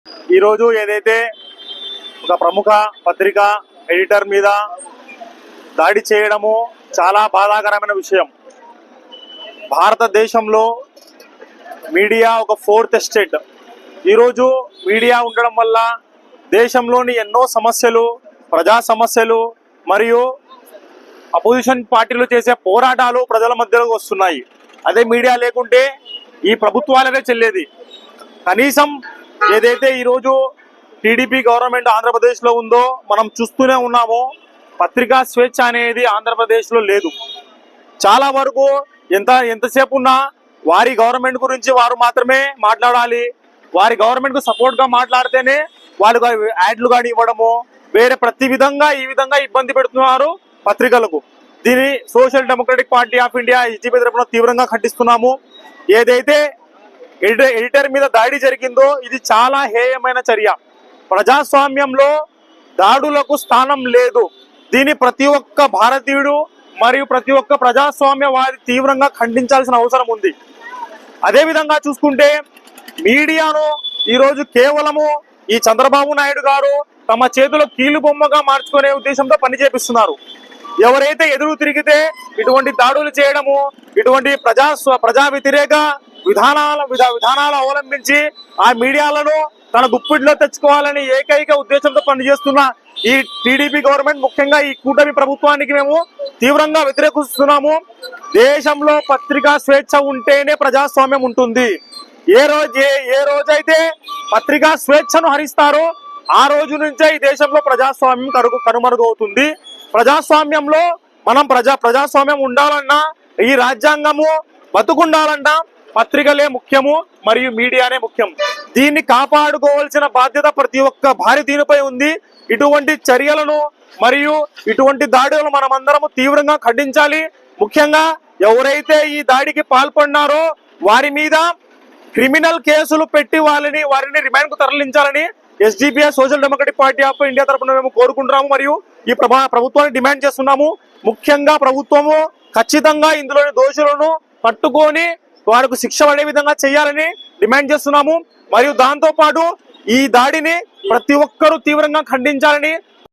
ఈరోజు ఏదైతే ఒక ప్రముఖ పత్రిక ఎడిటర్ మీద దాడి చేయడము చాలా బాధాకరమైన విషయం. భారతదేశంలో మీడియా ఒక ఫోర్త్ ఎస్టేట్. ఈరోజు మీడియా ఉండడం వల్ల దేశంలోని ఎన్నో సమస్యలు, ప్రజా సమస్యలు మరియు అపోజిషన్ పార్టీలు చేసే పోరాటాలు ప్రజల మధ్యలోకి వస్తున్నాయి. అదే మీడియా లేకుంటే ఈ ప్రభుత్వాలనే చెల్లేది. కనీసం ఏదైతే ఈరోజు టీడీపీ గవర్నమెంట్ ఆంధ్రప్రదేశ్లో ఉందో మనం చూస్తూనే ఉన్నాము. పత్రికా స్వేచ్ఛ అనేది ఆంధ్రప్రదేశ్లో లేదు. చాలా వరకు ఎంతసేపు ఉన్నా వారి గవర్నమెంట్ గురించి వారు మాత్రమే మాట్లాడాలి. వారి గవర్నమెంట్కు సపోర్ట్గా మాట్లాడితేనే వాళ్ళకు యాడ్లు కానీ ఇవ్వడము, వేరే ప్రతి విధంగా ఈ విధంగా ఇబ్బంది పెడుతున్నారు పత్రికలకు. దీన్ని social democratic party of India SDP తరఫున తీవ్రంగా ఖండిస్తున్నాము. ఏదైతే ఎడిటర్ మీద దాడి జరిగిందో ఇది చాలా హేయమైన చర్య. ప్రజాస్వామ్యంలో దాడులకు స్థానం లేదు. దీన్ని ప్రతి ఒక్క భారతీయుడు మరియు ప్రతి ఒక్క ప్రజాస్వామ్యవాది తీవ్రంగా ఖండించాల్సిన అవసరం ఉంది. అదేవిధంగా చూసుకుంటే మీడియాను ఈరోజు కేవలము ఈ చంద్రబాబు నాయుడు గారు తమ చేతిలో కీలు బొమ్మగా మార్చుకునే ఉద్దేశంతో పనిచేపిస్తున్నారు. ఎవరైతే ఎదురు తిరిగితే ఇటువంటి దాడులు చేయడము, ఇటువంటి ప్రజా వ్యతిరేక విధానాలు అవలంబించి ఆ మీడియాలను తన గుప్పిట్లో తెచ్చుకోవాలని ఏకైక ఉద్దేశంతో పనిచేస్తున్న ఈ టీడీపీ గవర్నమెంట్, ముఖ్యంగా ఈ కూటమి ప్రభుత్వానికి మేము తీవ్రంగా వ్యతిరేకిస్తున్నాము. దేశంలో పత్రికా స్వేచ్ఛ ఉంటేనే ప్రజాస్వామ్యం ఉంటుంది. ఏ రోజైతే పత్రికా స్వేచ్ఛను హరిస్తారో ఆ రోజు నుంచే ఈ దేశంలో ప్రజాస్వామ్యం కనుమరుగవుతుంది. ప్రజాస్వామ్యంలో మనం ప్రజాస్వామ్యం ఉండాలన్నా, ఈ రాజ్యాంగము బతుకుండాలన్నా పత్రికలే ముఖ్యము మరియు మీడియానే ముఖ్యం. దీన్ని కాపాడుకోవాల్సిన బాధ్యత ప్రతి ఒక్క భారతీయునిపై ఉంది. ఇటువంటి చర్యలను మరియు ఇటువంటి దాడులను మనమందరము తీవ్రంగా ఖండించాలి. ముఖ్యంగా ఎవరైతే ఈ దాడికి పాల్పడినారో వారి మీద క్రిమినల్ కేసులు పెట్టి వారిని రిమాండ్ కు తరలించాలని SDPI social democratic party of India తరఫున మేము కోరుకుంటున్నాము మరియు ఈ ప్రభుత్వాన్ని డిమాండ్ చేస్తున్నాము. ముఖ్యంగా ప్రభుత్వము ఖచ్చితంగా ఇందులోని దోషులను పట్టుకొని వారికి శిక్ష పడే విధంగా చేయాలని డిమాండ్ చేస్తున్నాము. మరియు దాంతో పాటు ఈ దాడిని ప్రతి ఒక్కరూ తీవ్రంగా ఖండించాలని